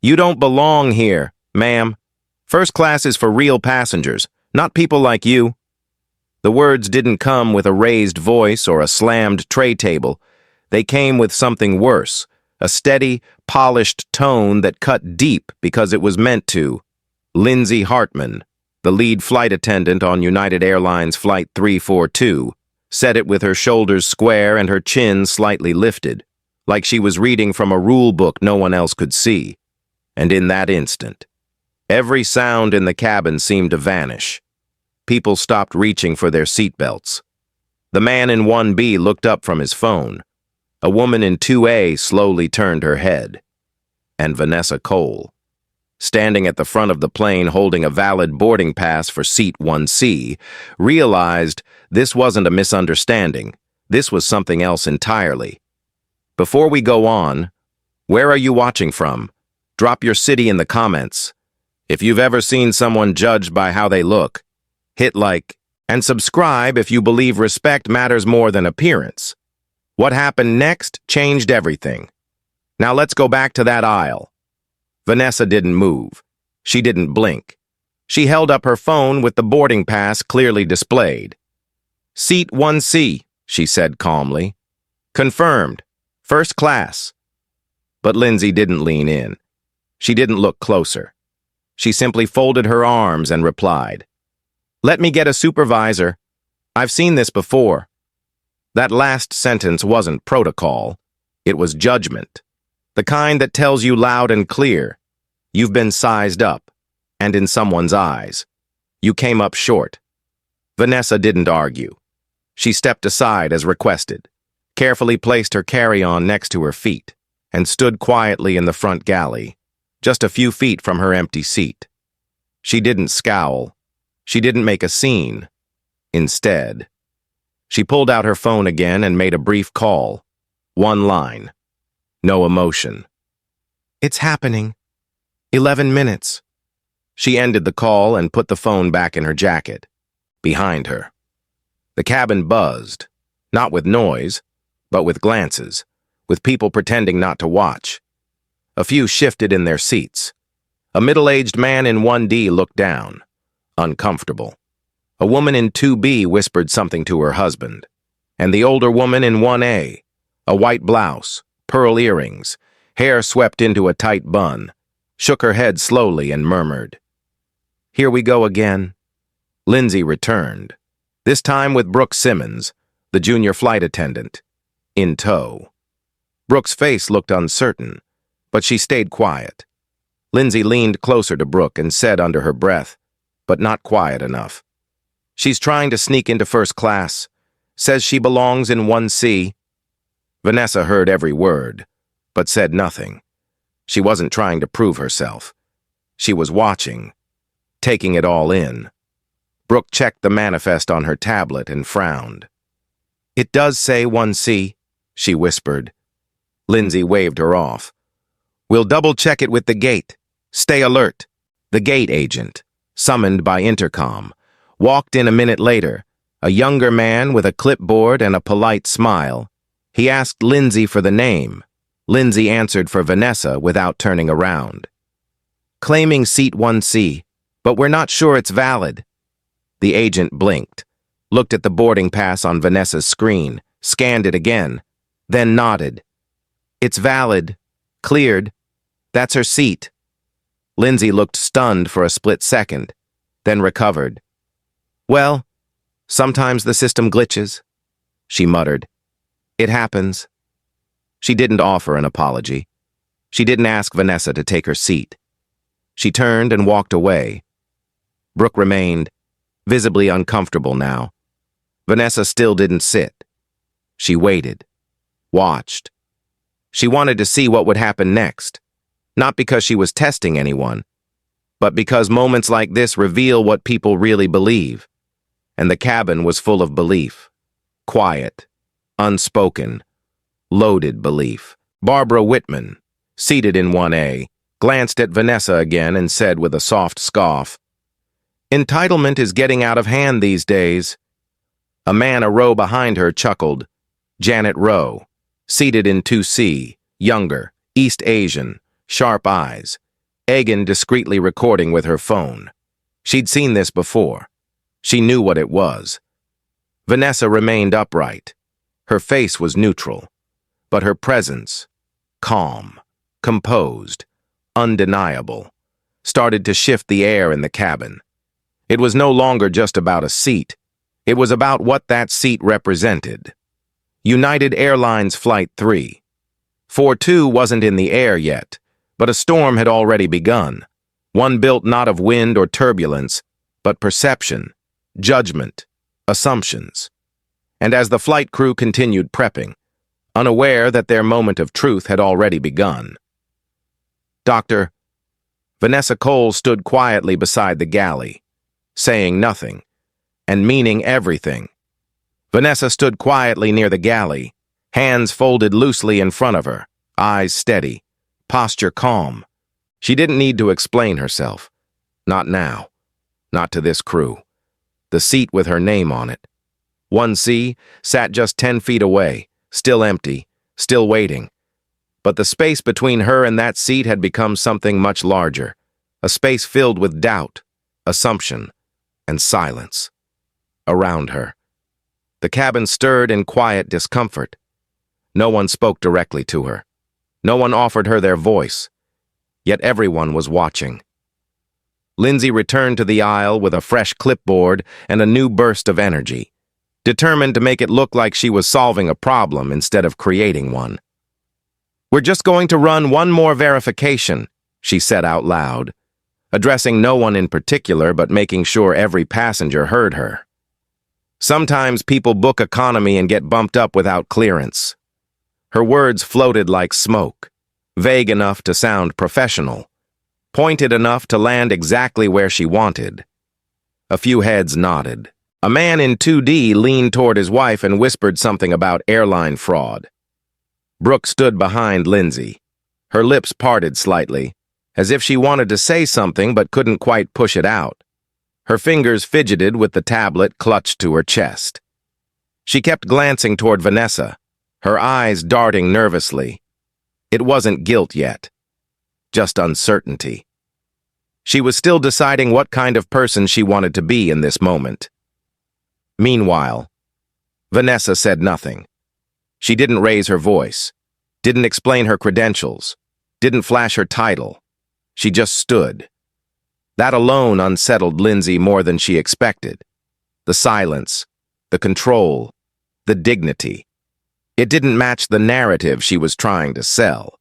You don't belong here, ma'am. First class is for real passengers, not people like you. The words didn't come with a raised voice or a slammed tray table. They came with something worse, a steady, polished tone that cut deep because it was meant to. Lindsay Hartman, the lead flight attendant on United Airlines Flight 342, said it with her shoulders square and her chin slightly lifted, like she was reading from a rule book no one else could see. And in that instant, every sound in the cabin seemed to vanish. People stopped reaching for their seatbelts. The man in 1B looked up from his phone. A woman in 2A slowly turned her head. And Vanessa Cole, standing at the front of the plane holding a valid boarding pass for seat 1C, realized this wasn't a misunderstanding. This was something else entirely. Before we go on, where are you watching from? Drop your city in the comments. If you've ever seen someone judged by how they look, hit like and subscribe if you believe respect matters more than appearance. What happened next changed everything. Now let's go back to that aisle. Vanessa didn't move. She didn't blink. She held up her phone with the boarding pass clearly displayed. Seat 1C, she said calmly. Confirmed. First class. But Lindsay didn't lean in. She didn't look closer. She simply folded her arms and replied, "Let me get a supervisor. I've seen this before." That last sentence wasn't protocol. It was judgment. The kind that tells you loud and clear, you've been sized up, and in someone's eyes, you came up short. Vanessa didn't argue. She stepped aside as requested, carefully placed her carry-on next to her feet, and stood quietly in the front galley, just a few feet from her empty seat. She didn't scowl. She didn't make a scene. Instead, she pulled out her phone again and made a brief call. One line. No emotion. It's happening. 11 minutes. She ended the call and put the phone back in her jacket, behind her. The cabin buzzed, not with noise, but with glances, with people pretending not to watch. A few shifted in their seats. A middle-aged man in 1D looked down, uncomfortable. A woman in 2B whispered something to her husband, and the older woman in 1A, a white blouse, pearl earrings, hair swept into a tight bun, shook her head slowly and murmured, "Here we go again." Lindsay returned, this time with Brooke Simmons, the junior flight attendant, in tow. Brooke's face looked uncertain, but she stayed quiet. Lindsay leaned closer to Brooke and said under her breath, but not quiet enough, "She's trying to sneak into first class. Says she belongs in 1C. Vanessa heard every word, but said nothing. She wasn't trying to prove herself. She was watching, taking it all in. Brooke checked the manifest on her tablet and frowned. "It does say 1C, she whispered. Lindsay waved her off. "We'll double-check it with the gate. Stay alert." The gate agent, summoned by intercom, walked in a minute later, a younger man with a clipboard and a polite smile. He asked Lindsay for the name. Lindsay answered for Vanessa without turning around. "Claiming seat 1C, but we're not sure it's valid." The agent blinked, looked at the boarding pass on Vanessa's screen, scanned it again, then nodded. "It's valid. Cleared. That's her seat." Lindsay looked stunned for a split second, then recovered. "Well, sometimes the system glitches," she muttered. "It happens." She didn't offer an apology. She didn't ask Vanessa to take her seat. She turned and walked away. Brooke remained, visibly uncomfortable now. Vanessa still didn't sit. She waited, watched. She wanted to see what would happen next, not because she was testing anyone, but because moments like this reveal what people really believe. And the cabin was full of belief. Quiet, unspoken, loaded belief. Barbara Whitman, seated in 1A, glanced at Vanessa again and said with a soft scoff, "Entitlement is getting out of hand these days." A man a row behind her chuckled. Janet Rowe, seated in 2C, younger, East Asian, sharp eyes. Egan discreetly recording with her phone. She'd seen this before. She knew what it was. Vanessa remained upright. Her face was neutral, but her presence, calm, composed, undeniable, started to shift the air in the cabin. It was no longer just about a seat. It was about what that seat represented. United Airlines Flight 3. 42 wasn't in the air yet, but a storm had already begun, one built not of wind or turbulence, but perception, judgment, assumptions. And as the flight crew continued prepping, unaware that their moment of truth had already begun. Doctor, Vanessa Cole stood quietly beside the galley, saying nothing, and meaning everything. Vanessa stood quietly near the galley, hands folded loosely in front of her, eyes steady, posture calm. She didn't need to explain herself. Not now. Not to this crew. The seat with her name on it. 1C sat just 10 feet away, still empty, still waiting. But the space between her and that seat had become something much larger, a space filled with doubt, assumption, and silence. Around her. The cabin stirred in quiet discomfort. No one spoke directly to her. No one offered her their voice. Yet everyone was watching. Lindsay returned to the aisle with a fresh clipboard and a new burst of energy, determined to make it look like she was solving a problem instead of creating one. "We're just going to run one more verification," she said out loud, addressing no one in particular but making sure every passenger heard her. "Sometimes people book economy and get bumped up without clearance." Her words floated like smoke, vague enough to sound professional, pointed enough to land exactly where she wanted. A few heads nodded. A man in 2D leaned toward his wife and whispered something about airline fraud. Brooke stood behind Lindsay, her lips parted slightly, as if she wanted to say something but couldn't quite push it out. Her fingers fidgeted with the tablet clutched to her chest. She kept glancing toward Vanessa, her eyes darting nervously. It wasn't guilt yet, just uncertainty. She was still deciding what kind of person she wanted to be in this moment. Meanwhile, Vanessa said nothing. She didn't raise her voice, didn't explain her credentials, didn't flash her title. She just stood. That alone unsettled Lindsay more than she expected. The silence, the control, the dignity. It didn't match the narrative she was trying to sell.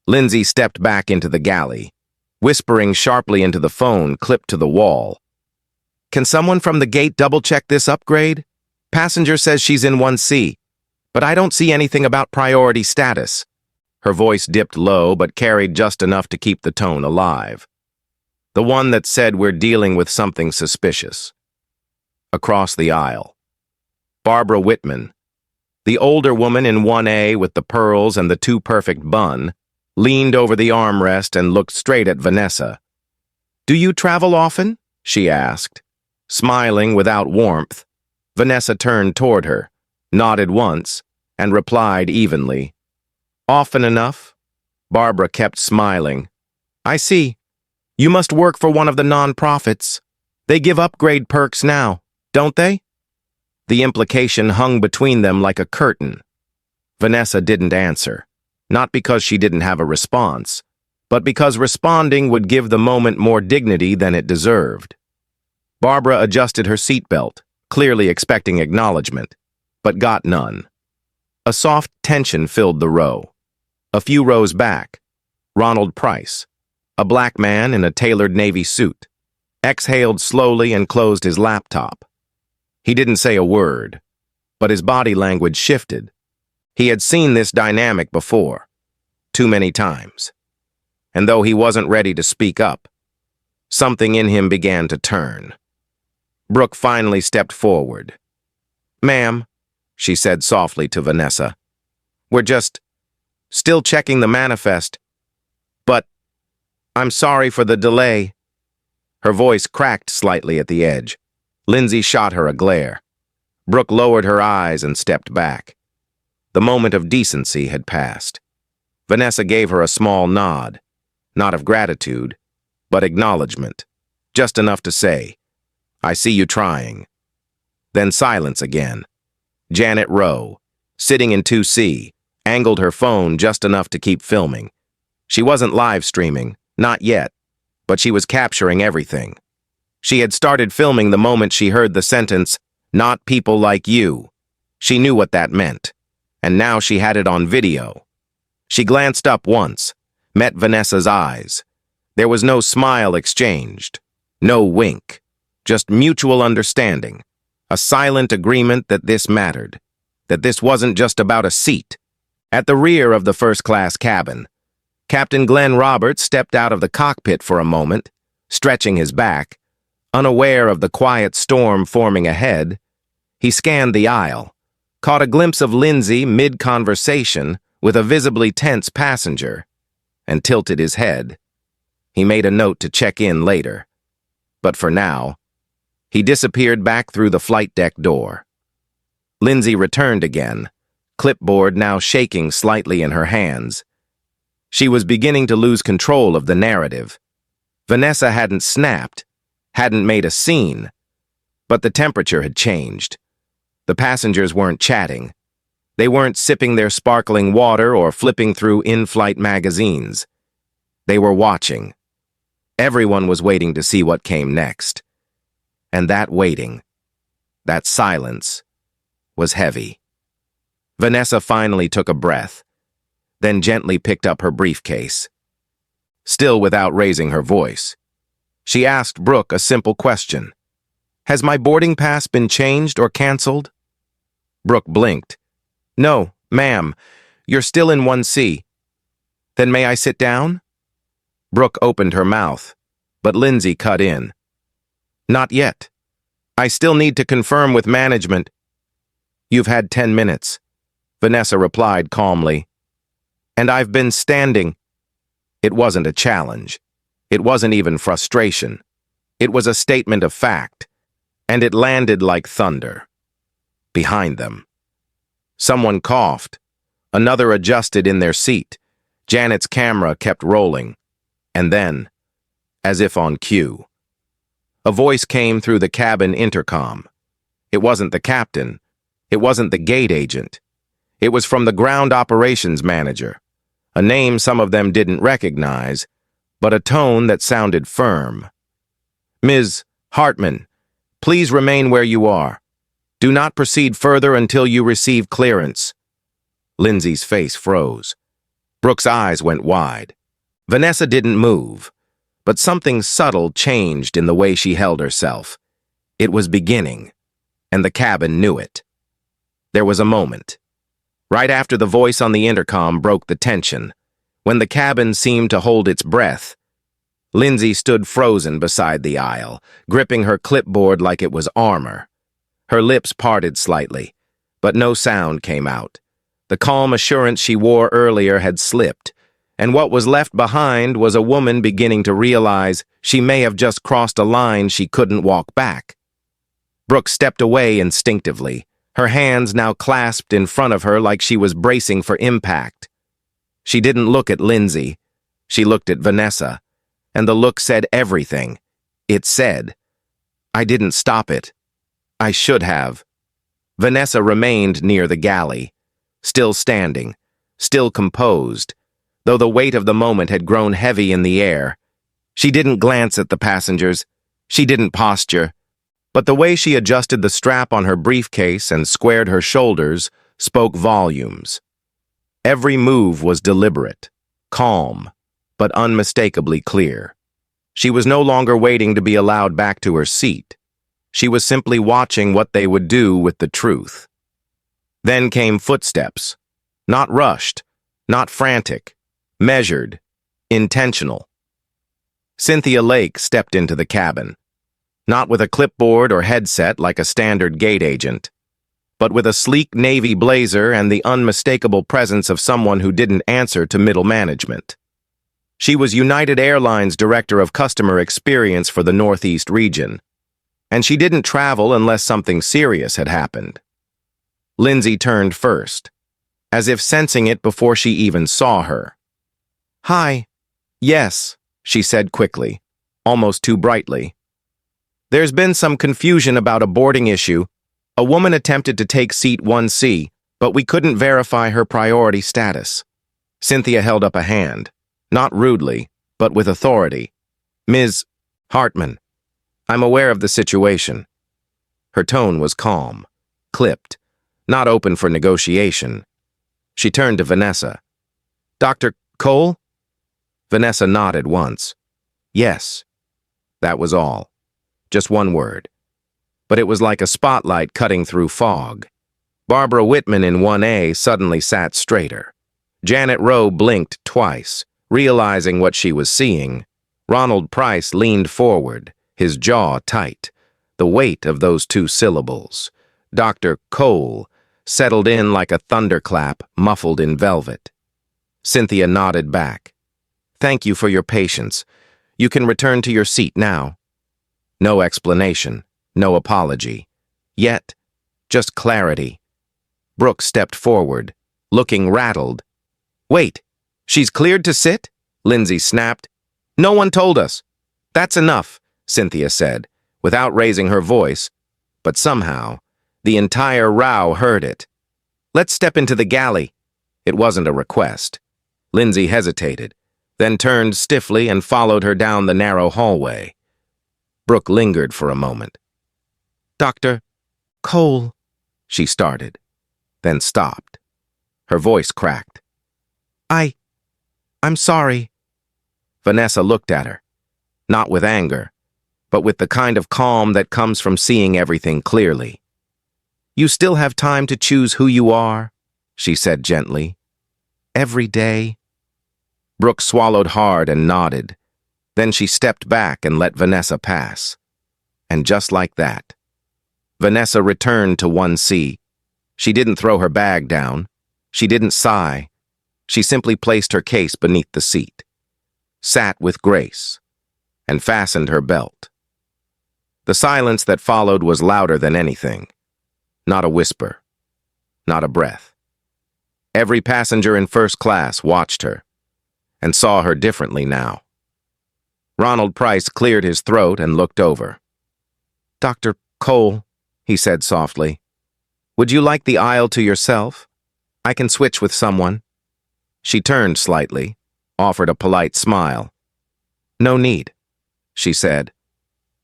Lindsay stepped back into the galley, whispering sharply into the phone clipped to the wall. "Can someone from the gate double-check this upgrade? Passenger says she's in 1C, but I don't see anything about priority status." Her voice dipped low but carried just enough to keep the tone alive. The one that said we're dealing with something suspicious. Across the aisle. Barbara Whitman, the older woman in 1A with the pearls and the too-perfect bun, leaned over the armrest and looked straight at Vanessa. "Do you travel often?" she asked. Smiling without warmth, Vanessa turned toward her, nodded once, and replied evenly. "Often enough." Barbara kept smiling. "I see. You must work for one of the non-profits. They give upgrade perks now, don't they?" The implication hung between them like a curtain. Vanessa didn't answer, not because she didn't have a response, but because responding would give the moment more dignity than it deserved. Barbara adjusted her seatbelt, clearly expecting acknowledgement, but got none. A soft tension filled the row. A few rows back, Ronald Price, a black man in a tailored navy suit, exhaled slowly and closed his laptop. He didn't say a word, but his body language shifted. He had seen this dynamic before, too many times. And though he wasn't ready to speak up, something in him began to turn. Brooke finally stepped forward. "Ma'am," she said softly to Vanessa, "we're just still checking the manifest, but I'm sorry for the delay." Her voice cracked slightly at the edge. Lindsay shot her a glare. Brooke lowered her eyes and stepped back. The moment of decency had passed. Vanessa gave her a small nod. Not of gratitude, but acknowledgement. Just enough to say, "I see you trying." Then silence again. Janet Rowe, sitting in 2C, angled her phone just enough to keep filming. She wasn't live streaming, not yet, but she was capturing everything. She had started filming the moment she heard the sentence, "Not people like you." She knew what that meant, and now she had it on video. She glanced up once, met Vanessa's eyes. There was no smile exchanged, no wink, just mutual understanding, a silent agreement that this mattered, that this wasn't just about a seat. At the rear of the first-class cabin, Captain Glenn Roberts stepped out of the cockpit for a moment, stretching his back. Unaware of the quiet storm forming ahead, he scanned the aisle, caught a glimpse of Lindsay mid-conversation with a visibly tense passenger, and tilted his head. He made a note to check in later. But for now, he disappeared back through the flight deck door. Lindsay returned again, clipboard now shaking slightly in her hands. She was beginning to lose control of the narrative. Vanessa hadn't snapped, hadn't made a scene, but the temperature had changed. The passengers weren't chatting. They weren't sipping their sparkling water or flipping through in-flight magazines. They were watching. Everyone was waiting to see what came next. And that waiting, that silence, was heavy. Vanessa finally took a breath, then gently picked up her briefcase. Still without raising her voice, she asked Brooke a simple question. "Has my boarding pass been changed or canceled?" Brooke blinked. "No, ma'am. You're still in 1C. "Then may I sit down?" Brooke opened her mouth, but Lindsay cut in. "Not yet. I still need to confirm with management." "You've had 10 minutes," Vanessa replied calmly. "And I've been standing." It wasn't a challenge. It wasn't even frustration. It was a statement of fact, and it landed like thunder. Behind them. Someone coughed. Another adjusted in their seat. Janet's camera kept rolling. And then, as if on cue, a voice came through the cabin intercom. It wasn't the captain. It wasn't the gate agent. It was from the ground operations manager, a name some of them didn't recognize, but a tone that sounded firm. "Ms. Hartman, please remain where you are. Do not proceed further until you receive clearance." Lindsay's face froze. Brooke's eyes went wide. Vanessa didn't move, but something subtle changed in the way she held herself. It was beginning, and the cabin knew it. There was a moment, right after the voice on the intercom broke the tension, when the cabin seemed to hold its breath. Lindsay stood frozen beside the aisle, gripping her clipboard like it was armor. Her lips parted slightly, but no sound came out. The calm assurance she wore earlier had slipped, and what was left behind was a woman beginning to realize she may have just crossed a line she couldn't walk back. Brooke stepped away instinctively, her hands now clasped in front of her like she was bracing for impact. She didn't look at Lindsay. She looked at Vanessa, and the look said everything. It said, "I didn't stop it. I should have." Vanessa remained near the galley, still standing, still composed, though the weight of the moment had grown heavy in the air. She didn't glance at the passengers. She didn't posture. But the way she adjusted the strap on her briefcase and squared her shoulders spoke volumes. Every move was deliberate, calm, but unmistakably clear. She was no longer waiting to be allowed back to her seat. She was simply watching what they would do with the truth. Then came footsteps. Not rushed, not frantic, measured, intentional. Cynthia Lake stepped into the cabin, not with a clipboard or headset like a standard gate agent, but with a sleek navy blazer and the unmistakable presence of someone who didn't answer to middle management. She was United Airlines Director of Customer Experience for the Northeast region, and she didn't travel unless something serious had happened. Lindsay turned first, as if sensing it before she even saw her. "Hi," Yes, she said quickly, almost too brightly. There's been some confusion about a boarding issue. A woman attempted to take seat 1C, but we couldn't verify her priority status. Cynthia held up a hand, not rudely, but with authority. Ms. Hartman, I'm aware of the situation. Her tone was calm, clipped, not open for negotiation. She turned to Vanessa. Dr. Cole? Vanessa nodded once. Yes. That was all. Just one word. But it was like a spotlight cutting through fog. Barbara Whitman in 1A suddenly sat straighter. Janet Rowe blinked twice, realizing what she was seeing. Ronald Price leaned forward, his jaw tight. The weight of those two syllables, Dr. Cole, settled in like a thunderclap muffled in velvet. Cynthia nodded back. Thank you for your patience. You can return to your seat now. No explanation, no apology. Yet, just clarity. Brooke stepped forward, looking rattled. Wait, she's cleared to sit? Lindsay snapped. No one told us. That's enough, Cynthia said, without raising her voice, but somehow, the entire row heard it. Let's step into the galley. It wasn't a request. Lindsay hesitated, then turned stiffly and followed her down the narrow hallway. Brooke lingered for a moment. Dr. Cole, she started, then stopped. Her voice cracked. I'm sorry. Vanessa looked at her, not with anger, but with the kind of calm that comes from seeing everything clearly. You still have time to choose who you are, she said gently. Every day. Brooke swallowed hard and nodded. Then she stepped back and let Vanessa pass. And just like that, Vanessa returned to 1C. She didn't throw her bag down. She didn't sigh. She simply placed her case beneath the seat, sat with grace, and fastened her belt. The silence that followed was louder than anything. Not a whisper, not a breath. Every passenger in first class watched her, and saw her differently now. Ronald Price cleared his throat and looked over. Dr. Cole, he said softly, would you like the aisle to yourself? I can switch with someone. She turned slightly, offered a polite smile. No need, she said.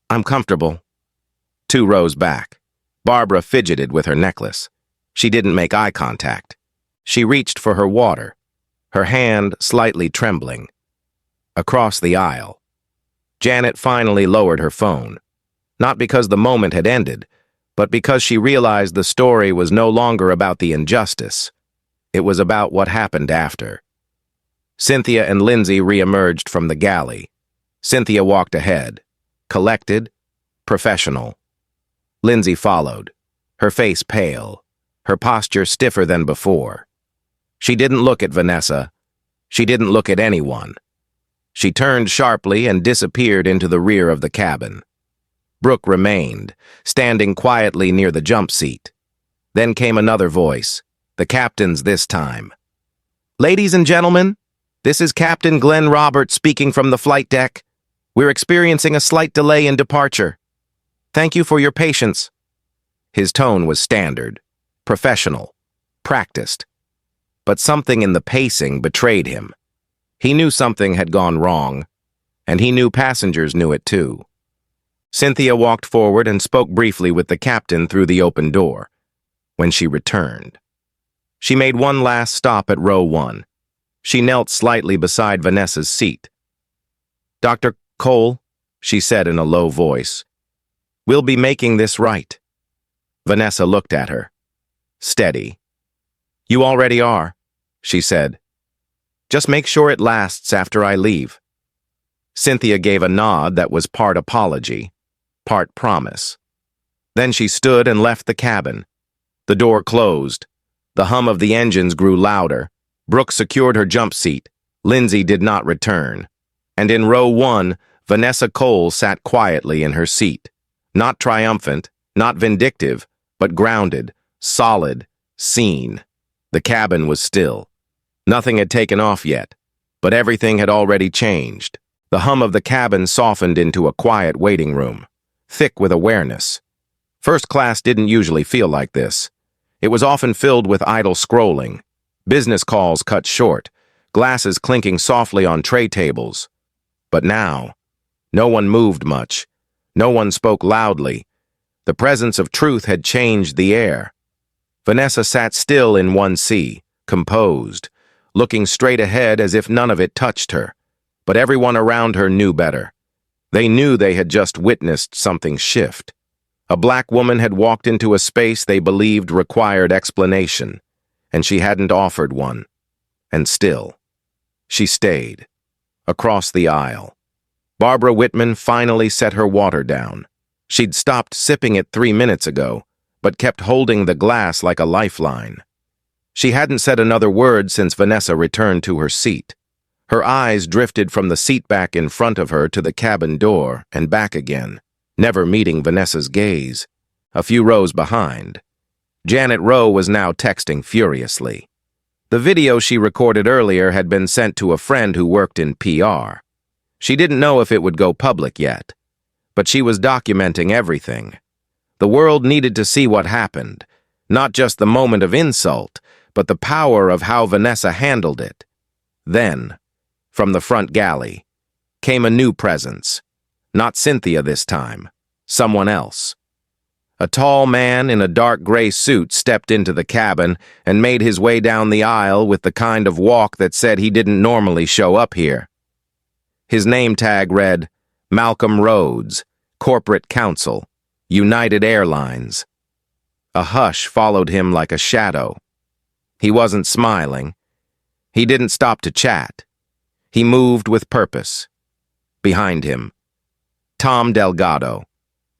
I'm comfortable. 2 rows back. Barbara fidgeted with her necklace. She didn't make eye contact. She reached for her water, her hand slightly trembling. Across the aisle. Janet finally lowered her phone, not because the moment had ended, but because she realized the story was no longer about the injustice. It was about what happened after. Cynthia and Lindsay re-emerged from the galley. Cynthia walked ahead, collected, professional. Lindsay followed, her face pale, her posture stiffer than before. She didn't look at Vanessa. She didn't look at anyone. She turned sharply and disappeared into the rear of the cabin. Brooke remained, standing quietly near the jump seat. Then came another voice, the captain's this time. Ladies and gentlemen, this is Captain Glenn Roberts speaking from the flight deck. We're experiencing a slight delay in departure. Thank you for your patience. His tone was standard, professional, practiced. But something in the pacing betrayed him. He knew something had gone wrong, and he knew passengers knew it too. Cynthia walked forward and spoke briefly with the captain through the open door. When she returned, she made one last stop at row 1. She knelt slightly beside Vanessa's seat. Dr. Cole, she said in a low voice, we'll be making this right. Vanessa looked at her, steady. You already are, she said. Just make sure it lasts after I leave. Cynthia gave a nod that was part apology, part promise. Then she stood and left the cabin. The door closed. The hum of the engines grew louder. Brooke secured her jump seat. Lindsay did not return. And in row 1, Vanessa Cole sat quietly in her seat. Not triumphant, not vindictive, but grounded, solid, seen. The cabin was still. Nothing had taken off yet. But everything had already changed. The hum of the cabin softened into a quiet waiting room, thick with awareness. First class didn't usually feel like this. It was often filled with idle scrolling, business calls cut short, glasses clinking softly on tray tables. But now, no one moved much. No one spoke loudly. The presence of truth had changed the air. Vanessa sat still in 1C, composed, looking straight ahead as if none of it touched her. But everyone around her knew better. They knew they had just witnessed something shift. A black woman had walked into a space they believed required explanation, and she hadn't offered one. And still, she stayed. Across the aisle. Barbara Whitman finally set her water down. She'd stopped sipping it 3 minutes ago, but kept holding the glass like a lifeline. She hadn't said another word since Vanessa returned to her seat. Her eyes drifted from the seat back in front of her to the cabin door and back again, never meeting Vanessa's gaze, a few rows behind. Janet Rowe was now texting furiously. The video she recorded earlier had been sent to a friend who worked in PR. She didn't know if it would go public yet, but she was documenting everything. The world needed to see what happened, not just the moment of insult, but the power of how Vanessa handled it. Then, from the front galley, came a new presence. Not Cynthia this time, someone else. A tall man in a dark gray suit stepped into the cabin and made his way down the aisle with the kind of walk that said he didn't normally show up here. His name tag read, Malcolm Rhodes, Corporate Counsel, United Airlines. A hush followed him like a shadow. He wasn't smiling. He didn't stop to chat. He moved with purpose. Behind him, Tom Delgado,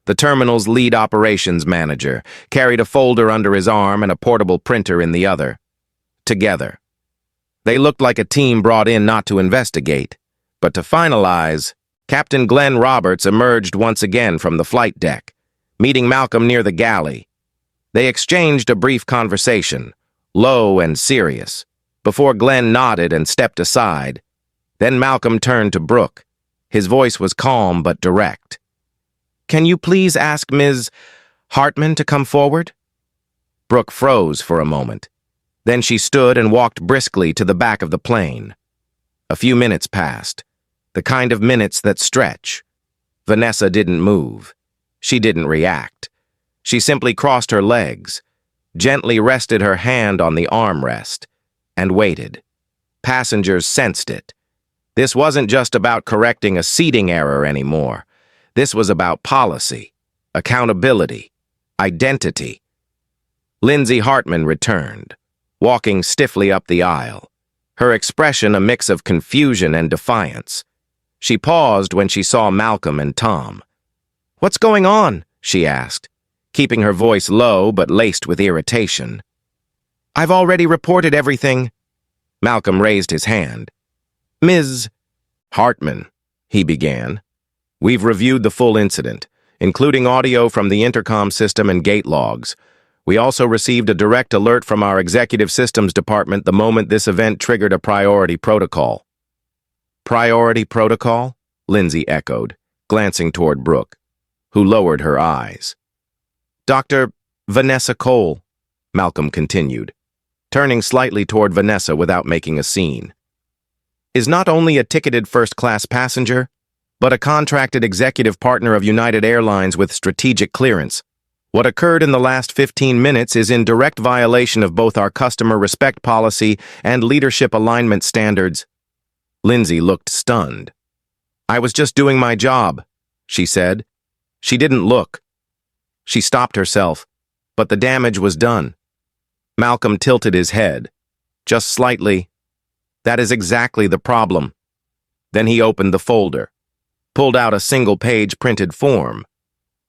the terminal's lead operations manager, carried a folder under his arm and a portable printer in the other. Together. They looked like a team brought in not to investigate, but to finalize. Captain Glenn Roberts emerged once again from the flight deck, meeting Malcolm near the galley. They exchanged a brief conversation, low and serious, before Glenn nodded and stepped aside. Then Malcolm turned to Brooke. His voice was calm but direct. "Can you please ask Ms. Hartman to come forward?" Brooke froze for a moment. Then she stood and walked briskly to the back of the plane. A few minutes passed, the kind of minutes that stretch. Vanessa didn't move. She didn't react. She simply crossed her legs, gently rested her hand on the armrest, and waited. Passengers sensed it. This wasn't just about correcting a seating error anymore. This was about policy, accountability, identity. Lindsay Hartman returned, walking stiffly up the aisle, her expression a mix of confusion and defiance. She paused when she saw Malcolm and Tom. "What's going on?" she asked, keeping her voice low but laced with irritation. "I've already reported everything." Malcolm raised his hand. "Ms. Hartman," he began, "we've reviewed the full incident, including audio from the intercom system and gate logs. We also received a direct alert from our executive systems department the moment this event triggered a priority protocol." "Priority protocol?" Lindsay echoed, glancing toward Brooke, who lowered her eyes. "Dr. Vanessa Cole," Malcolm continued, turning slightly toward Vanessa without making a scene, "is not only a ticketed first-class passenger, but a contracted executive partner of United Airlines with strategic clearance. What occurred in the last 15 minutes is in direct violation of both our customer respect policy and leadership alignment standards." Lindsay looked stunned. "I was just doing my job," she said. She didn't look. She stopped herself, but the damage was done. Malcolm tilted his head, just slightly. "That is exactly the problem." Then he opened the folder, pulled out a single-page printed form,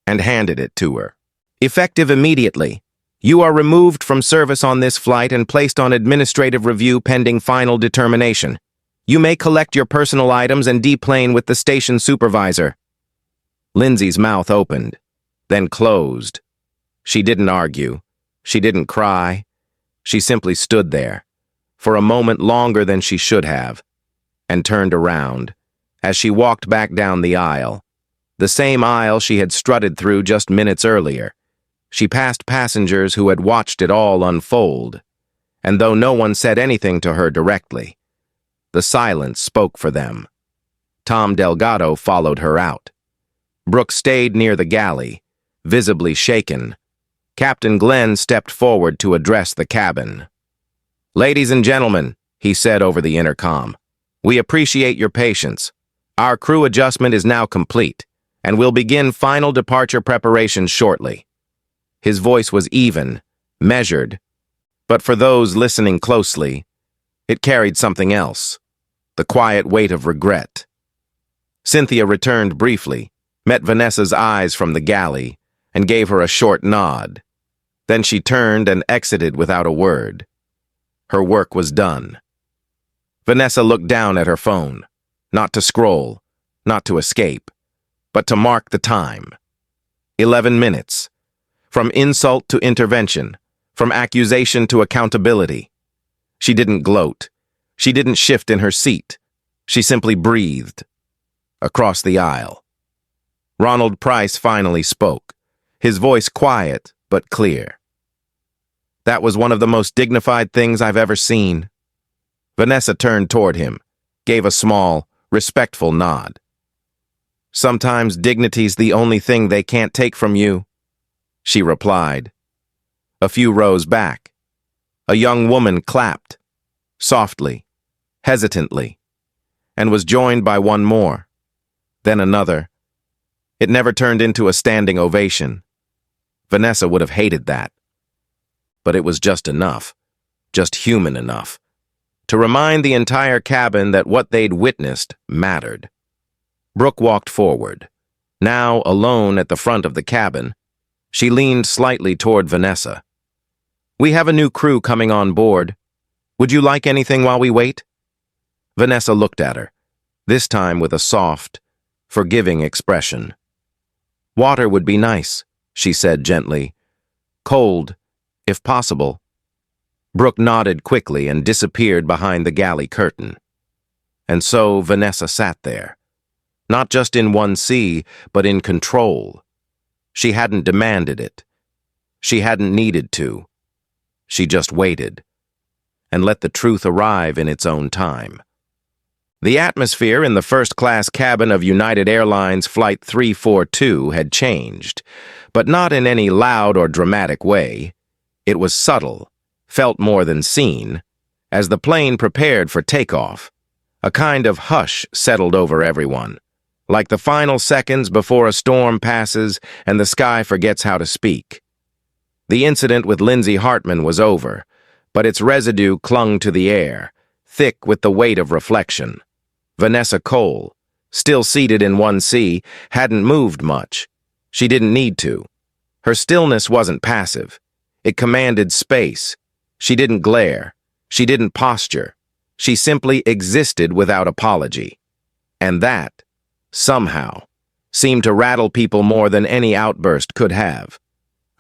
and handed it to her. "Effective immediately. You are removed from service on this flight and placed on administrative review pending final determination. You may collect your personal items and deplane with the station supervisor." Lindsay's mouth opened, then closed. She didn't argue. She didn't cry. She simply stood there, for a moment longer than she should have. and turned around. As she walked back down the aisle, the same aisle she had strutted through just minutes earlier, she passed passengers who had watched it all unfold, and though no one said anything to her directly, the silence spoke for them. Tom Delgado followed her out. Brooke stayed near the galley, visibly shaken. Captain Glenn stepped forward to address the cabin. "Ladies and gentlemen," he said over the intercom, "we appreciate your patience. Our crew adjustment is now complete, and we'll begin final departure preparations shortly." His voice was even, measured, but for those listening closely, it carried something else, the quiet weight of regret. Cynthia returned briefly, met Vanessa's eyes from the galley, and gave her a short nod. Then she turned and exited without a word. Her work was done. Vanessa looked down at her phone, not to scroll, not to escape, but to mark the time. 11 minutes. From insult to intervention, from accusation to accountability. She didn't gloat. She didn't shift in her seat. She simply breathed. Across the aisle, Ronald Price finally spoke, his voice quiet but clear. "That was one of the most dignified things I've ever seen." Vanessa turned toward him, gave a small, respectful nod. "Sometimes dignity's the only thing they can't take from you," she replied. A few rows back, a young woman clapped, softly, hesitantly, and was joined by one more, then another. It never turned into a standing ovation. Vanessa would have hated that. But it was just enough, just human enough, to remind the entire cabin that what they'd witnessed mattered. Brooke walked forward. Now alone at the front of the cabin, she leaned slightly toward Vanessa. "We have a new crew coming on board. Would you like anything while we wait?" Vanessa looked at her, this time with a soft, forgiving expression. "Water would be nice," she said gently. "Cold, if possible." Brooke nodded quickly and disappeared behind the galley curtain. And so Vanessa sat there, not just in 1C, but in control. She hadn't demanded it. She hadn't needed to. She just waited, and let the truth arrive in its own time. The atmosphere in the first-class cabin of United Airlines Flight 342 had changed, but not in any loud or dramatic way. It was subtle, felt more than seen, as the plane prepared for takeoff. A kind of hush settled over everyone, like the final seconds before a storm passes and the sky forgets how to speak. The incident with Lindsay Hartman was over, but its residue clung to the air, thick with the weight of reflection. Vanessa Cole, still seated in 1C, hadn't moved much. She didn't need to. Her stillness wasn't passive. It commanded space. She didn't glare. She didn't posture. She simply existed without apology. And that, somehow, seemed to rattle people more than any outburst could have.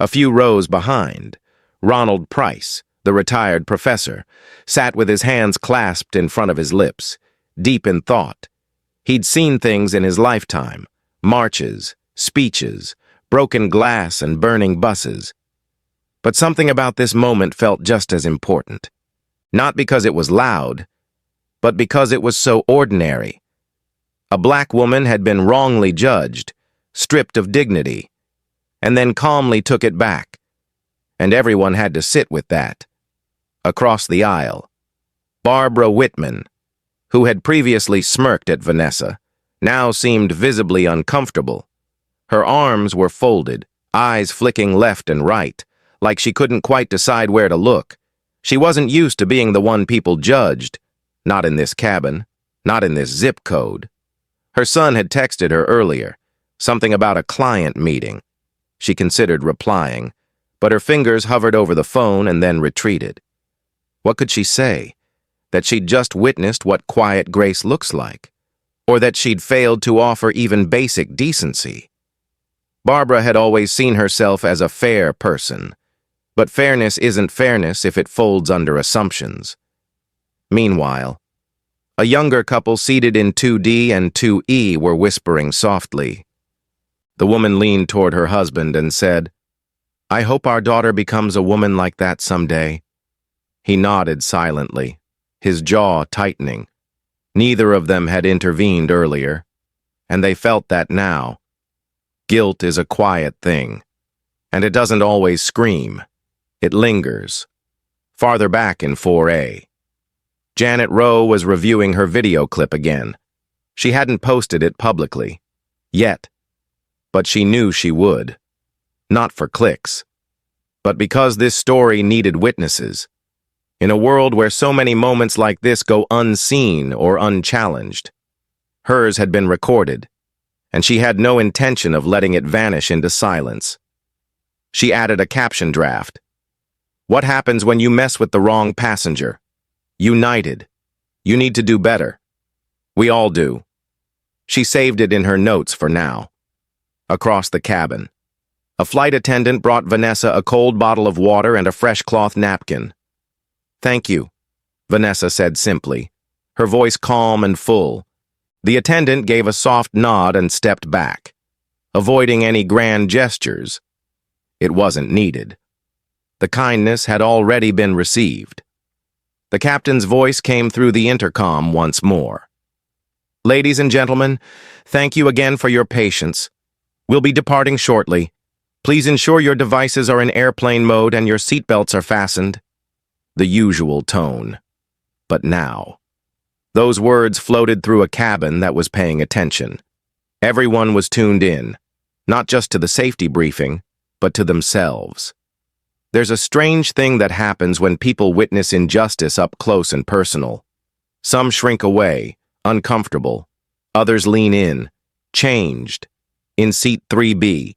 A few rows behind, Ronald Price, the retired professor, sat with his hands clasped in front of his lips, deep in thought. He'd seen things in his lifetime, marches, speeches, broken glass and burning buses. But something about this moment felt just as important. Not because it was loud, but because it was so ordinary. A black woman had been wrongly judged, stripped of dignity, and then calmly took it back. And everyone had to sit with that. Across the aisle, Barbara Whitman, who had previously smirked at Vanessa, now seemed visibly uncomfortable. Her arms were folded, eyes flicking left and right, like she couldn't quite decide where to look. She wasn't used to being the one people judged, not in this cabin, not in this zip code. Her son had texted her earlier, something about a client meeting. She considered replying, but her fingers hovered over the phone and then retreated. What could she say? That she'd just witnessed what quiet grace looks like? Or that she'd failed to offer even basic decency? Barbara had always seen herself as a fair person, but fairness isn't fairness if it folds under assumptions. Meanwhile, A younger couple seated in 2D and 2E were whispering softly. The woman leaned toward her husband and said, "I hope our daughter becomes a woman like that someday." He nodded silently, his jaw tightening. Neither of them had intervened earlier, and they felt that now. Guilt is a quiet thing, and it doesn't always scream. It lingers. Farther back in 4A. Janet Rowe was reviewing her video clip again. She hadn't posted it publicly. Yet. But she knew she would. Not for clicks. But because this story needed witnesses. In a world where so many moments like this go unseen or unchallenged. Hers had been recorded, and she had no intention of letting it vanish into silence. She added a caption draft. "What happens when you mess with the wrong passenger? United. You need to do better. We all do." She saved it in her notes for now. Across the cabin, a flight attendant brought Vanessa a cold bottle of water and a fresh cloth napkin. "Thank you," Vanessa said simply, her voice calm and full. The attendant gave a soft nod and stepped back, avoiding any grand gestures. It wasn't needed. The kindness had already been received. The captain's voice came through the intercom once more. "Ladies and gentlemen, thank you again for your patience. We'll be departing shortly. Please ensure your devices are in airplane mode and your seatbelts are fastened." The usual tone. But now, those words floated through a cabin that was paying attention. Everyone was tuned in, not just to the safety briefing, but to themselves. There's a strange thing that happens when people witness injustice up close and personal. Some shrink away, uncomfortable. Others lean in, changed. In seat 3B,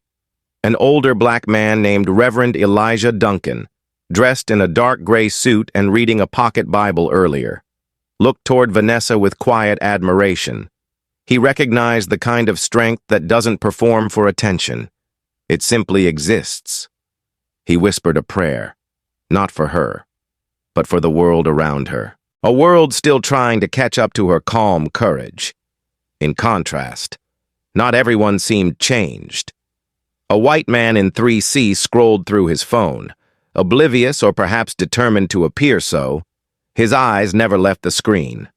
an older black man named Reverend Elijah Duncan, dressed in a dark gray suit and reading a pocket Bible earlier, looked toward Vanessa with quiet admiration. He recognized the kind of strength that doesn't perform for attention. It simply exists. He whispered a prayer, not for her, but for the world around her. A world still trying to catch up to her calm courage. In contrast, not everyone seemed changed. A white man in 3C scrolled through his phone, oblivious or perhaps determined to appear so. His eyes never left the screen.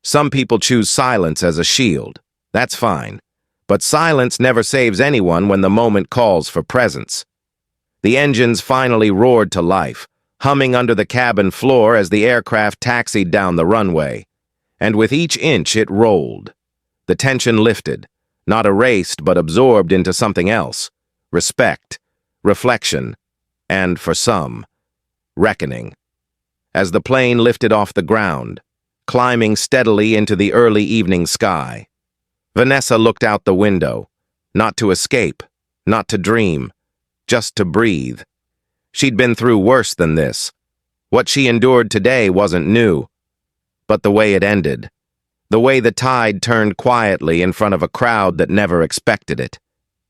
Some people choose silence as a shield. That's fine. But silence never saves anyone when the moment calls for presence. The engines finally roared to life, humming under the cabin floor as the aircraft taxied down the runway. And with each inch it rolled. The tension lifted, not erased but absorbed into something else. Respect, reflection, and, for some, reckoning. As the plane lifted off the ground, climbing steadily into the early evening sky, Vanessa looked out the window, not to escape, not to dream, just to breathe. She'd been through worse than this. What she endured today wasn't new, but the way it ended, the way the tide turned quietly in front of a crowd that never expected it,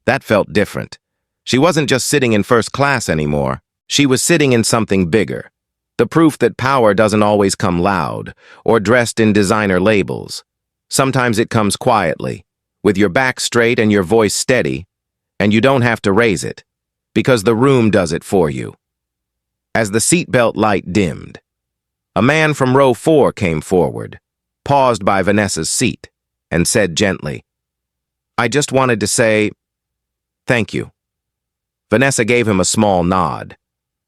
that felt different. She wasn't just sitting in first class anymore. She was sitting in something bigger. The proof that power doesn't always come loud or dressed in designer labels. Sometimes it comes quietly, with your back straight and your voice steady, and you don't have to raise it, because the room does it for you. As the seatbelt light dimmed, a man from row 4 came forward, paused by Vanessa's seat, and said gently, "I just wanted to say, thank you." Vanessa gave him a small nod,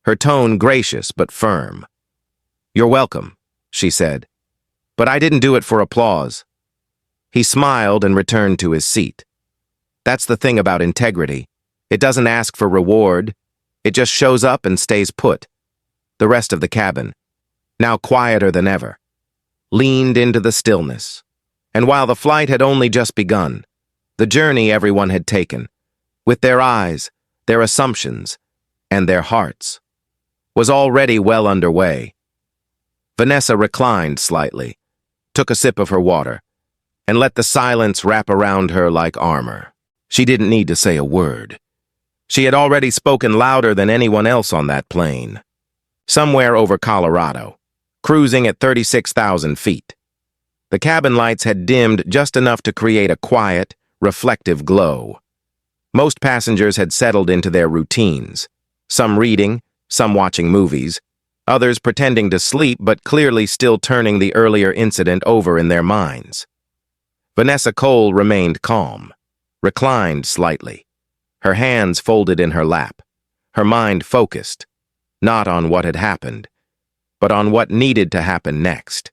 her tone gracious but firm. "You're welcome," she said, "but I didn't do it for applause." He smiled and returned to his seat. That's the thing about integrity. It doesn't ask for reward. It just shows up and stays put. The rest of the cabin, now quieter than ever, leaned into the stillness. And while the flight had only just begun, the journey everyone had taken, with their eyes, their assumptions, and their hearts, was already well underway. Vanessa reclined slightly, took a sip of her water, and let the silence wrap around her like armor. She didn't need to say a word. She had already spoken louder than anyone else on that plane. Somewhere over Colorado, cruising at 36,000 feet. The cabin lights had dimmed just enough to create a quiet, reflective glow. Most passengers had settled into their routines, some reading, some watching movies, others pretending to sleep but clearly still turning the earlier incident over in their minds. Vanessa Cole remained calm, reclined slightly, her hands folded in her lap, her mind focused, not on what had happened, but on what needed to happen next.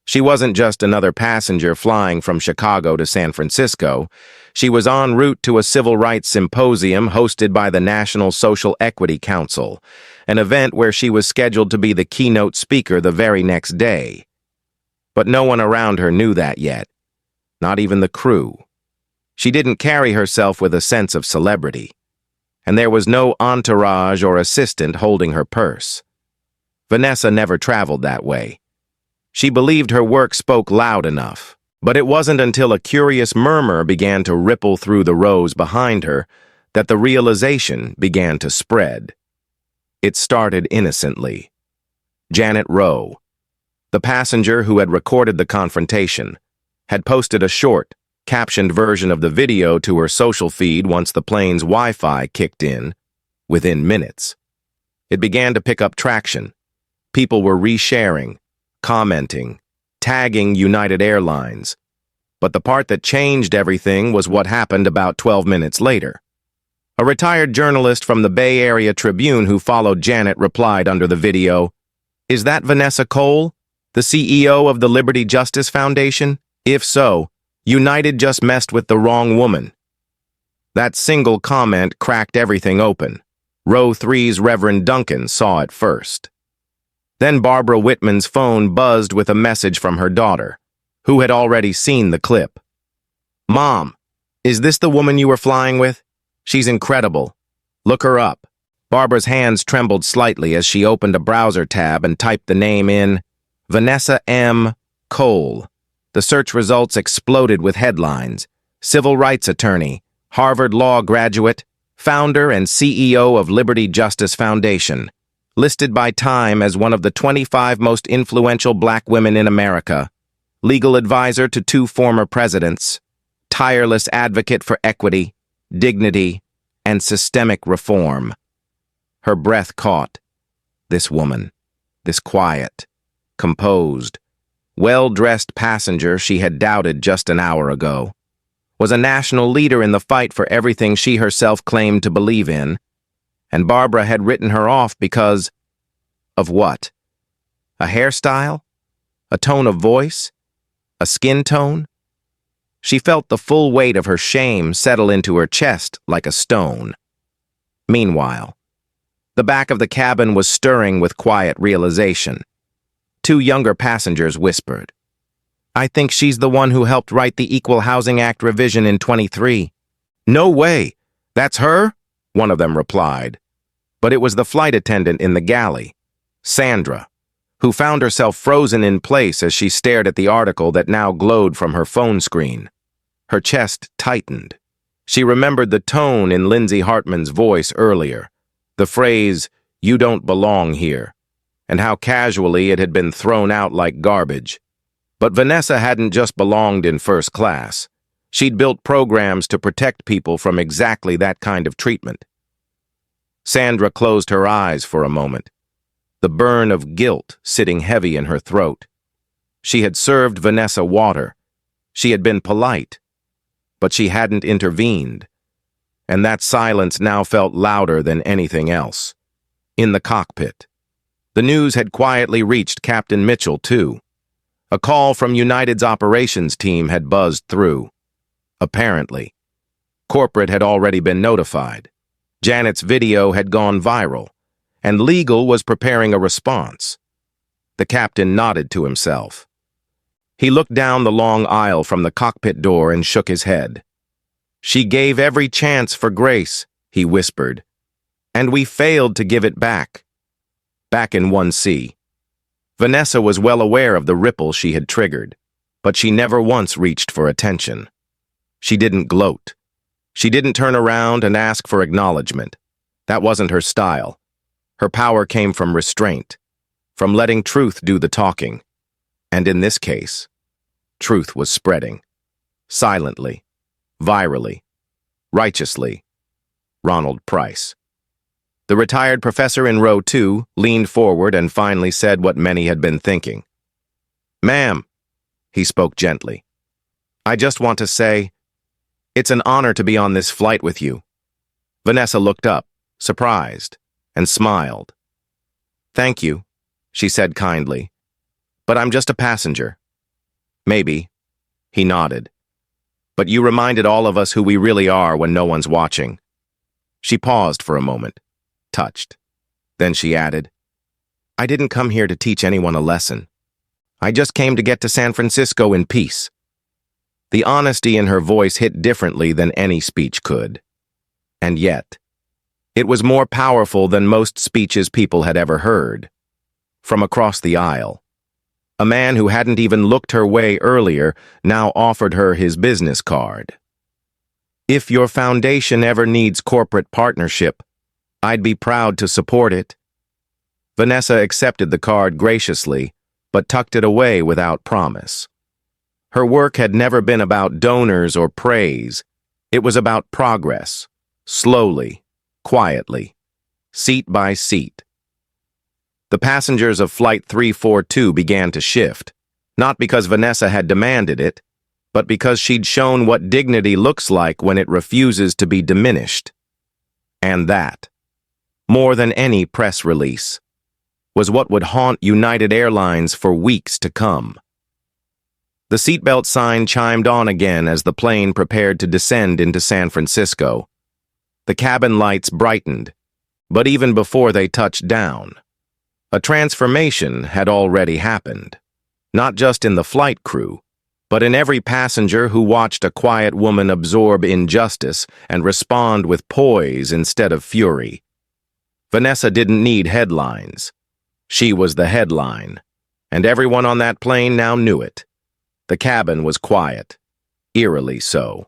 She wasn't just another passenger flying from Chicago to San Francisco. She was en route to a civil rights symposium hosted by the National Social Equity Council, an event where she was scheduled to be the keynote speaker the very next day. But no one around her knew that yet, not even the crew. She didn't carry herself with a sense of celebrity, and there was no entourage or assistant holding her purse. Vanessa never traveled that way. She believed her work spoke loud enough, but it wasn't until a curious murmur began to ripple through the rows behind her that the realization began to spread. It started innocently. Janet Rowe, the passenger who had recorded the confrontation, had posted a short, captioned version of the video to her social feed once the plane's Wi-Fi kicked in, within minutes. It began to pick up traction. People were resharing, commenting, tagging United Airlines. But the part that changed everything was what happened about 12 minutes later. A retired journalist from the Bay Area Tribune who followed Janet replied under the video, "Is that Vanessa Cole, the CEO of the Liberty Justice Foundation? If so, United just messed with the wrong woman." That single comment cracked everything open. Row 3's Reverend Duncan saw it first. Then Barbara Whitman's phone buzzed with a message from her daughter, who had already seen the clip. "Mom, is this the woman you were flying with? She's incredible. Look her up." Barbara's hands trembled slightly as she opened a browser tab and typed the name in. Vanessa M. Cole. The search results exploded with headlines. Civil rights attorney, Harvard Law graduate, founder and CEO of Liberty Justice Foundation, listed by Time as one of the 25 most influential black women in America, legal advisor to 2 former presidents, tireless advocate for equity, dignity, and systemic reform. Her breath caught. This woman, this quiet, composed, well-dressed passenger she had doubted just an hour ago, was a national leader in the fight for everything she herself claimed to believe in, and Barbara had written her off because of what? A hairstyle? A tone of voice? A skin tone? She felt the full weight of her shame settle into her chest like a stone. Meanwhile, the back of the cabin was stirring with quiet realization. 2 younger passengers whispered, "I think she's the one who helped write the Equal Housing Act revision in 23. "No way! That's her?" one of them replied. But it was the flight attendant in the galley, Sandra, who found herself frozen in place as she stared at the article that now glowed from her phone screen. Her chest tightened. She remembered the tone in Lindsay Hartman's voice earlier, the phrase, "You don't belong here," and how casually it had been thrown out like garbage. But Vanessa hadn't just belonged in first class. She'd built programs to protect people from exactly that kind of treatment. Sandra closed her eyes for a moment, the burn of guilt sitting heavy in her throat. She had served Vanessa water. She had been polite, but she hadn't intervened. And that silence now felt louder than anything else. In the cockpit, the news had quietly reached Captain Mitchell, too. A call from United's operations team had buzzed through. Apparently, corporate had already been notified. Janet's video had gone viral, and legal was preparing a response. The captain nodded to himself. He looked down the long aisle from the cockpit door and shook his head. "She gave every chance for grace," he whispered, "and we failed to give it back." Back in 1C, Vanessa was well aware of the ripple she had triggered, but she never once reached for attention. She didn't gloat. She didn't turn around and ask for acknowledgement. That wasn't her style. Her power came from restraint, from letting truth do the talking. And in this case, Truth was spreading. Silently. Virally. Righteously. Ronald Price. The retired professor in row 2 leaned forward and finally said what many had been thinking. "Ma'am," he spoke gently, "I just want to say, it's an honor to be on this flight with you." Vanessa looked up, surprised, and smiled. "Thank you," she said kindly, "but I'm just a passenger." "Maybe," he nodded, "but you reminded all of us who we really are when no one's watching." She paused for a moment, touched. Then she added, "I didn't come here to teach anyone a lesson. I just came to get to San Francisco in peace." The honesty in her voice hit differently than any speech could. And yet, it was more powerful than most speeches people had ever heard. From across the aisle, a man who hadn't even looked her way earlier now offered her his business card. "If your foundation ever needs corporate partnership, I'd be proud to support it." Vanessa accepted the card graciously, but tucked it away without promise. Her work had never been about donors or praise. It was about progress, slowly, quietly, seat by seat. The passengers of Flight 342 began to shift, not because Vanessa had demanded it, but because she'd shown what dignity looks like when it refuses to be diminished. And that, more than any press release, was what would haunt United Airlines for weeks to come. The seatbelt sign chimed on again as the plane prepared to descend into San Francisco. The cabin lights brightened, but even before they touched down, a transformation had already happened, not just in the flight crew, but in every passenger who watched a quiet woman absorb injustice and respond with poise instead of fury. Vanessa didn't need headlines. She was the headline, and everyone on that plane now knew it. The cabin was quiet, eerily so.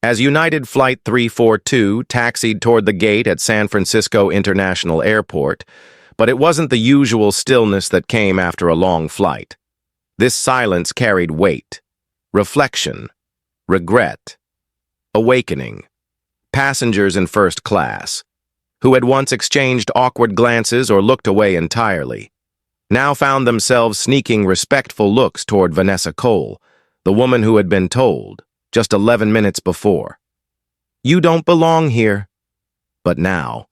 As United Flight 342 taxied toward the gate at San Francisco International Airport, but it wasn't the usual stillness that came after a long flight. This silence carried weight, reflection, regret, awakening. Passengers in first class, who had once exchanged awkward glances or looked away entirely, now found themselves sneaking respectful looks toward Vanessa Cole, the woman who had been told, just 11 minutes before, "You don't belong here." But now,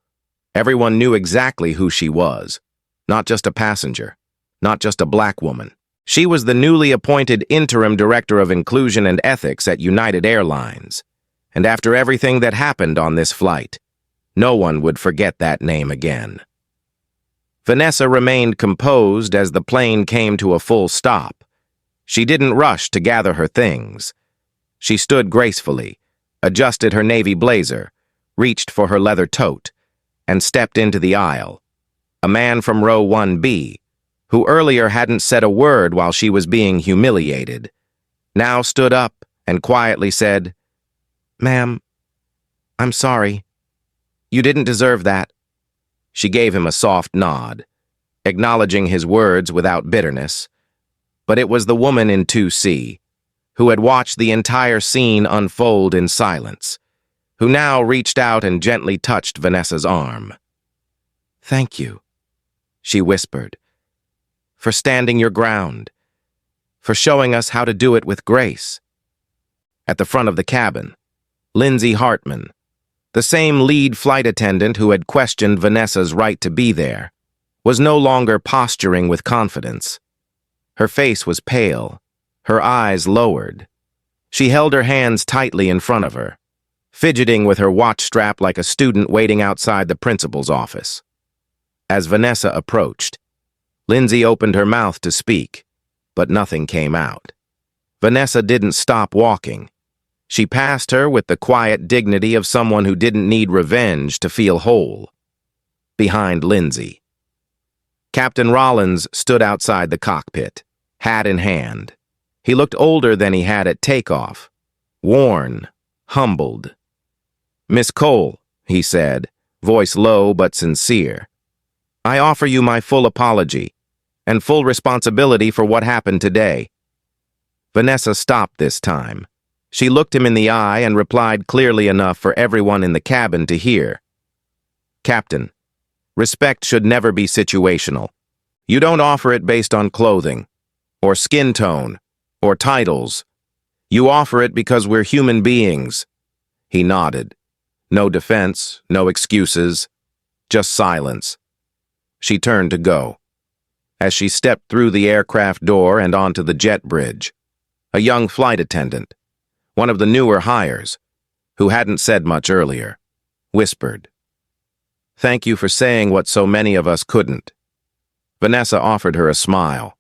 everyone knew exactly who she was. Not just a passenger, not just a black woman. She was the newly appointed interim director of inclusion and ethics at United Airlines. And after everything that happened on this flight, no one would forget that name again. Vanessa remained composed as the plane came to a full stop. She didn't rush to gather her things. She stood gracefully, adjusted her navy blazer, reached for her leather tote, and stepped into the aisle. A man from row 1B, who earlier hadn't said a word while she was being humiliated, now stood up and quietly said, "Ma'am, I'm sorry. You didn't deserve that." She gave him a soft nod, acknowledging his words without bitterness. But it was the woman in 2C, who had watched the entire scene unfold in silence, who now reached out and gently touched Vanessa's arm. "Thank you," she whispered, "for standing your ground, for showing us how to do it with grace." At the front of the cabin, Lindsay Hartman, the same lead flight attendant who had questioned Vanessa's right to be there, was no longer posturing with confidence. Her face was pale, her eyes lowered. She held her hands tightly in front of her, fidgeting with her watch strap like a student waiting outside the principal's office. As Vanessa approached, Lindsay opened her mouth to speak, but nothing came out. Vanessa didn't stop walking. She passed her with the quiet dignity of someone who didn't need revenge to feel whole. Behind Lindsay, Captain Rollins stood outside the cockpit, hat in hand. He looked older than he had at takeoff, worn, humbled. "Miss Cole," he said, voice low but sincere, "I offer you my full apology and full responsibility for what happened today. Vanessa stopped this time. She looked him in the eye and replied clearly enough for everyone in the cabin to hear. Captain, respect should never be situational. You don't offer it based on clothing, or skin tone, or titles. You offer it because we're human beings. He nodded. No defense, no excuses, just silence. She turned to go. As she stepped through the aircraft door and onto the jet bridge, a young flight attendant, one of the newer hires, who hadn't said much earlier, whispered, "Thank you for saying what so many of us couldn't." Vanessa offered her a smile.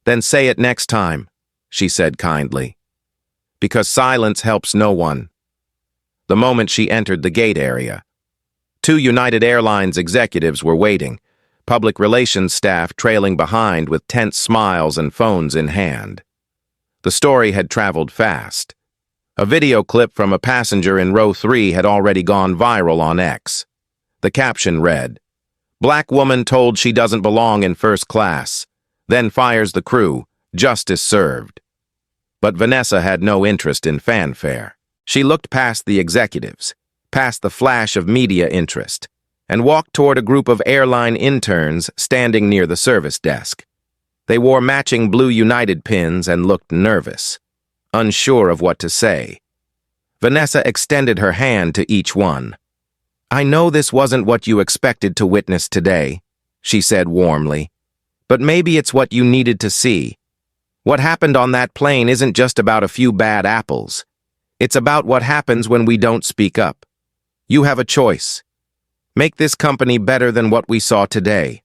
"Then say it next time," she said kindly, "because silence helps no one." The moment she entered the gate area, 2 United Airlines executives were waiting, public relations staff trailing behind with tense smiles and phones in hand. The story had traveled fast. A video clip from a passenger in row 3 had already gone viral on X. The caption read, "Black woman told she doesn't belong in first class, then fires the crew, justice served." But Vanessa had no interest in fanfare. She looked past the executives, past the flash of media interest, and walked toward a group of airline interns standing near the service desk. They wore matching blue United pins and looked nervous, unsure of what to say. Vanessa extended her hand to each one. "I know this wasn't what you expected to witness today," she said warmly, "but maybe it's what you needed to see. What happened on that plane isn't just about a few bad apples. It's about what happens when we don't speak up. You have a choice. Make this company better than what we saw today."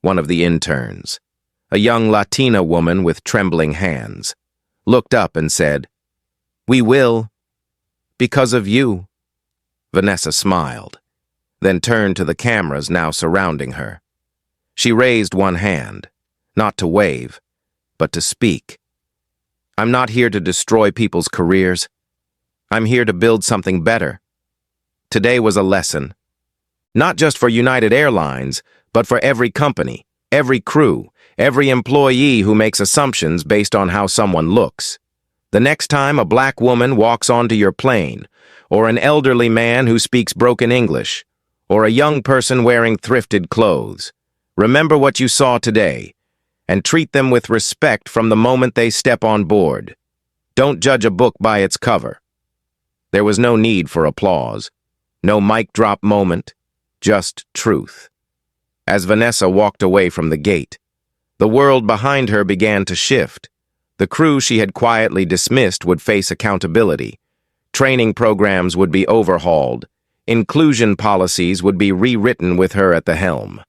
One of the interns, a young Latina woman with trembling hands, looked up and said, "We will, because of you." Vanessa smiled, then turned to the cameras now surrounding her. She raised one hand, not to wave, but to speak. "I'm not here to destroy people's careers. I'm here to build something better." Today was a lesson, not just for United Airlines, but for every company, every crew, every employee who makes assumptions based on how someone looks. The next time a black woman walks onto your plane, or an elderly man who speaks broken English, or a young person wearing thrifted clothes, remember what you saw today, and treat them with respect from the moment they step on board. Don't judge a book by its cover. There was no need for applause, no mic drop moment, just truth. As Vanessa walked away from the gate, the world behind her began to shift. The crew she had quietly dismissed would face accountability. Training programs would be overhauled. Inclusion policies would be rewritten with her at the helm.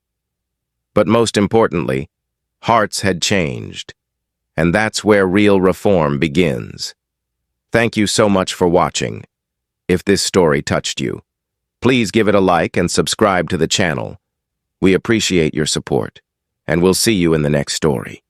But most importantly, hearts had changed. And that's where real reform begins. Thank you so much for watching. If this story touched you, please give it a like and subscribe to the channel. We appreciate your support, and we'll see you in the next story.